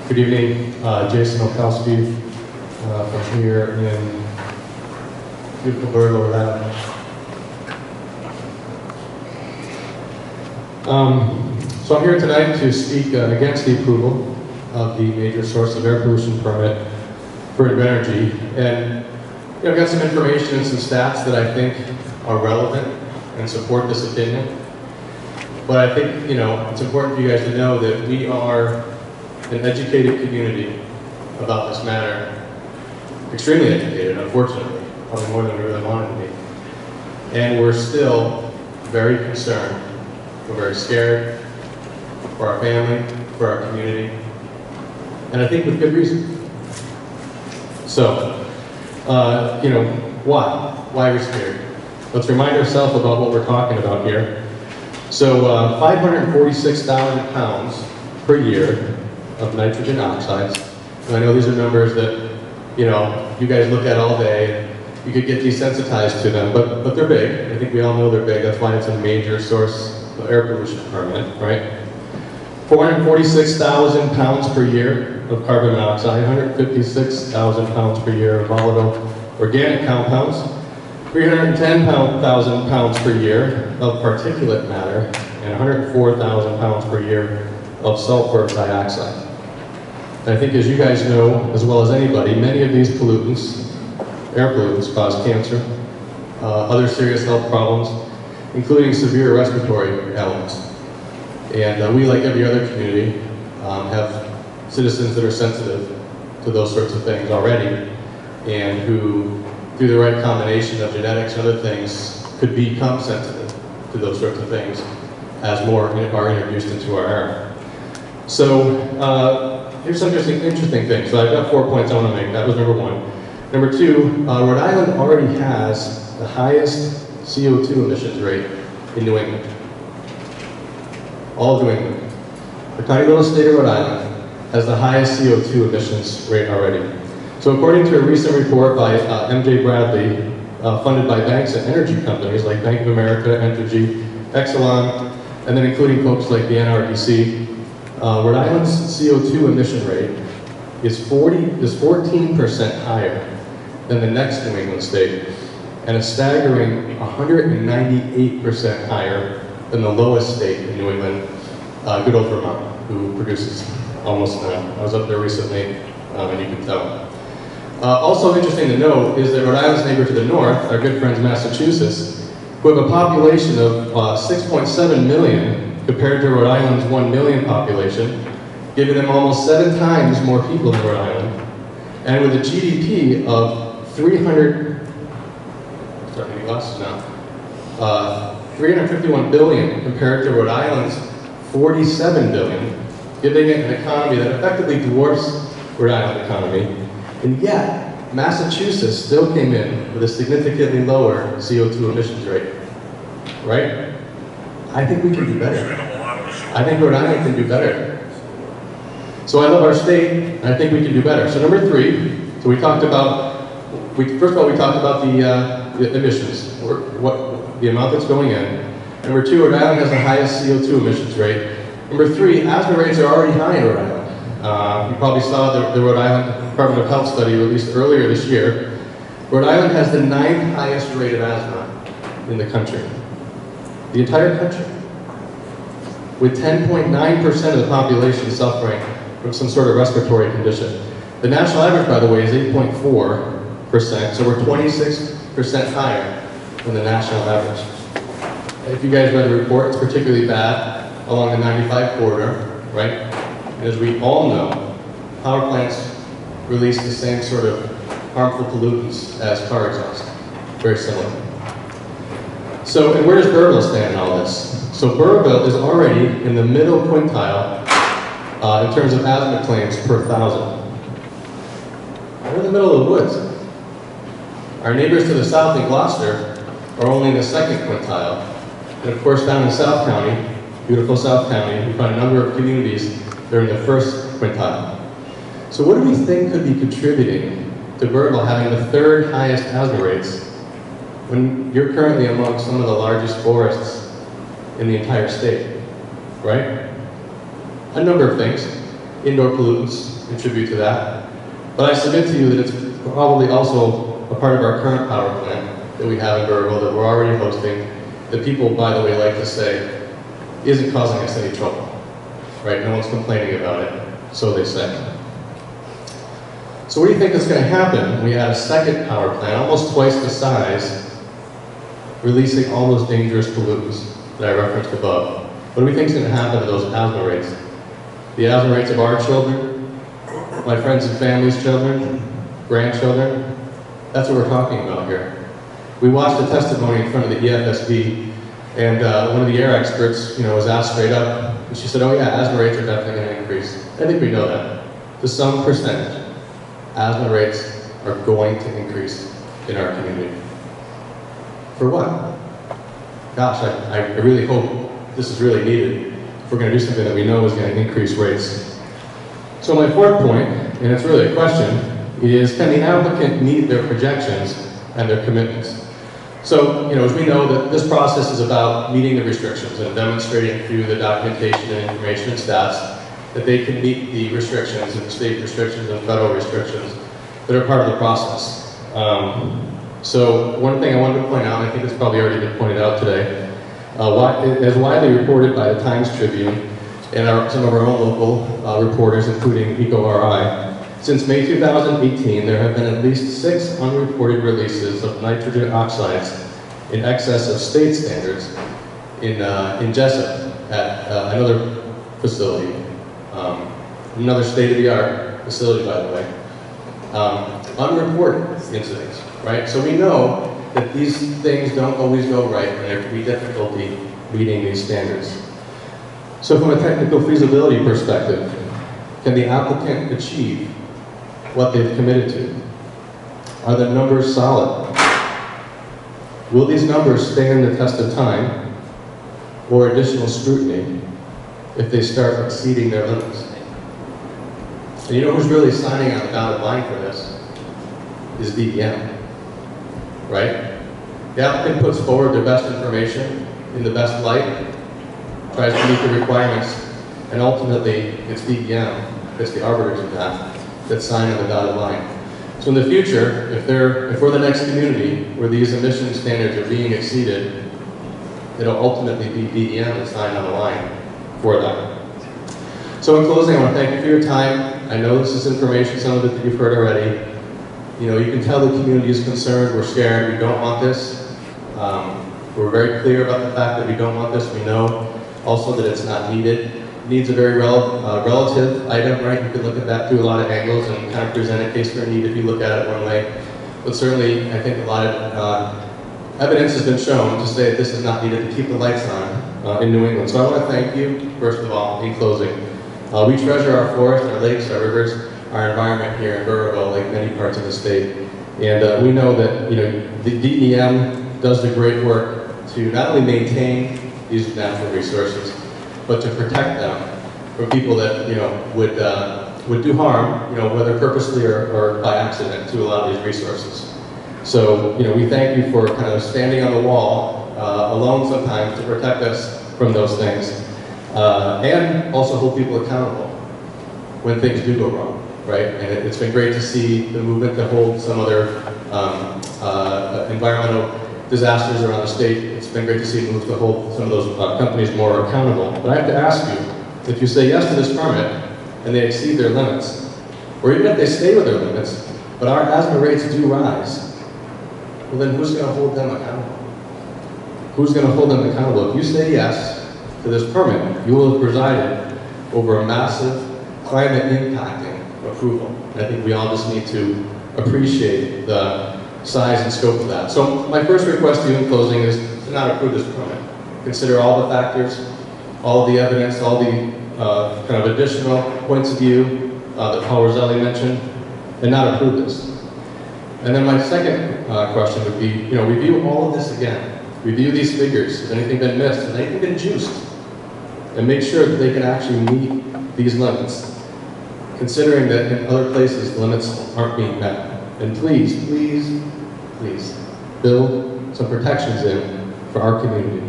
Good evening, Jason Cosby from here in beautiful Rhode Island. So I'm here tonight to speak against the approval of the major source of air pollution permit for Invenergy. And I've got some information and some stats that I think are relevant and support this opinion. But I think, it's important for you guys to know that we are an educated community about this matter. Extremely educated, unfortunately, probably more than we really wanted to be. And we're still very concerned. We're very scared for our family, for our community, and I think with good reason. So, why? Why are we scared? Let's remind ourselves about what we're talking about here. So, 546,000 pounds per year of nitrogen oxides. And I know these are numbers that, you guys look at all day. You could get desensitized to them, but they're big. I think we all know they're big. That's why it's a major source of air pollution permit, right? 446,000 pounds per year of carbon monoxide, 156,000 pounds per year of volatile organic compounds, 310,000 pounds per year of particulate matter, and 104,000 pounds per year of sulfur dioxide. And I think, as you guys know, as well as anybody, many of these pollutants, air pollutants, cause cancer, other serious health problems, including severe respiratory ailments. And we, like every other community, have citizens that are sensitive to those sorts of things already, and who, through the right combination of genetics and other things, could become sensitive to those sorts of things as more are introduced into our air. So here's some interesting things. So I've got 4 points I want to make. That was number one. Number two, Rhode Island already has the highest CO2 emissions rate in New England. All of New England. The tiny little state of Rhode Island has the highest CO2 emissions rate already. So according to a recent report by MJ Bradley, funded by banks and energy companies like Bank of America, Entergy, Exelon, and then including folks like the NRDC, Rhode Island's CO2 emission rate is 14% higher than the next New England state, and a staggering 198% higher than the lowest state in New England, good old Vermont, who produces almost none. I was up there recently, and you can tell. Also interesting to note is that Rhode Island's neighbor to the north, our good friends Massachusetts, who have a population of 6.7 million compared to Rhode Island's 1 million population, giving them almost 7 times more people than Rhode Island, and with a GDP of 351 billion compared to Rhode Island's 47 billion, giving it an economy that effectively dwarfs Rhode Island's economy. And yet, Massachusetts still came in with a significantly lower CO2 emissions rate, right? I think we can do better. I think Rhode Island can do better. So I love our state, and I think we can do better. So number three, so we talked about, first of all, we talked about the emissions, the amount that's going in. Number two, Rhode Island has the highest CO2 emissions rate. Number three, asthma rates are already high in Rhode Island. You probably saw the Rhode Island Department of Health study released earlier this year. Rhode Island has the 9th highest rate of asthma in the country. The entire country. With 10.9% of the population suffering from some sort of respiratory condition. The national average, by the way, is 8.4%, so we're 26% higher than the national average. If you guys read the report, it's particularly bad along the 95 corridor, right? And as we all know, power plants release the same sort of harmful pollutants as car exhaust. Very similar. So, and where does Burrillville stand in all this? So Burrillville is already in the middle quintile in terms of asthma claims per 1,000. We're in the middle of the woods. Our neighbors to the south in Gloucester are only in the 2nd quintile. And of course, down in South County, beautiful South County, we find a number of communities that are in the 1st quintile. So what do we think could be contributing to Burrillville having the 3rd highest asthma rates when you're currently among some of the largest forests in the entire state, right? A number of things. Indoor pollutants, contribute to that. But I submit to you that it's probably also a part of our current power plant that we have in Burrville that we're already hosting, that people, by the way, like to say, isn't causing us any trouble, right? No one's complaining about it, so they say. So what do you think is going to happen when we add a second power plant, almost twice the size, releasing all those dangerous pollutants that I referenced above? What do we think is going to happen to those asthma rates? The asthma rates of our children, my friends and family's children, grandchildren? That's what we're talking about here. We watched a testimony in front of the EFSB, and one of the air experts, was asked straight up, and she said, oh yeah, asthma rates are definitely going to increase. I think we know that. To some percentage, asthma rates are going to increase in our community. For what? Gosh, I really hope this is really needed if we're going to do something that we know is going to increase rates. So my fourth point, and it's really a question, is can the applicant meet their projections and their commitments? So, as we know, that this process is about meeting the restrictions and demonstrating through the documentation and information and stats that they can meet the restrictions and the state restrictions and federal restrictions that are part of the process. So one thing I wanted to point out, and I think it's probably already been pointed out today, as widely reported by the Times Tribune and some of our own local reporters, including EcoRI, since May 2018, there have been at least 6 unreported releases of nitrogen oxides in excess of state standards in Jessup at another facility, another state-of-the-art facility, by the way. Unreported incidents, right? So we know that these things don't always go right, and there can be difficulty meeting these standards. So from a technical feasibility perspective, can the applicant achieve what they've committed to? Are the numbers solid? Will these numbers stand the test of time or additional scrutiny if they start exceeding their limits? And you know who's really signing on the dotted line for this? Is DEM, right? The applicant puts forward their best information in the best light, tries to meet the requirements, and ultimately it's DEM, it's the arbiters of that sign on the dotted line. So in the future, if we're the next community where these emission standards are being exceeded, it'll ultimately be DEM that signed on the line for that. So in closing, I want to thank you for your time. I know this is information, some of it that you've heard already. You can tell the community is concerned, we're scared, we don't want this. We're very clear about the fact that we don't want this. We know also that it's not needed. It needs a very relative item, right? You can look at that through a lot of angles and kind of present a case for a need if you look at it one way. But certainly, I think a lot of evidence has been shown to say that this is not needed to keep the lights on in New England. So I want to thank you, first of all, in closing. We treasure our forests, our lakes, our rivers, our environment here in Burrville, like many parts of the state. And we know that the DEM does the great work to not only maintain these natural resources, but to protect them from people that would do harm, whether purposely or by accident, to a lot of these resources. So we thank you for kind of standing on the wall alone sometimes to protect us from those things, and also hold people accountable when things do go wrong. Right, and it's been great to see the movement to hold some other environmental disasters around the state. It's been great to see it move to hold some of those companies more accountable. But I have to ask you, if you say yes to this permit and they exceed their limits, or even if they stay with their limits, but our asthma rates do rise, well then who's going to hold them accountable? Who's going to hold them accountable? If you say yes to this permit, you will have presided over a massive climate impacting approval. And I think we all just need to appreciate the size and scope of that. So my first request to you in closing is to not approve this permit. Consider all the factors, all the evidence, all the kind of additional points of view that Paul Roselli mentioned, and not approve this. And then my second question would be, review all of this again. Review these figures. Has anything been missed? Has anything been juiced? And make sure that they can actually meet these limits, considering that in other places, the limits aren't being met. And please, please, please, build some protections in for our community,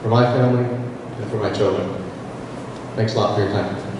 for my family, and for my children. Thanks a lot for your time.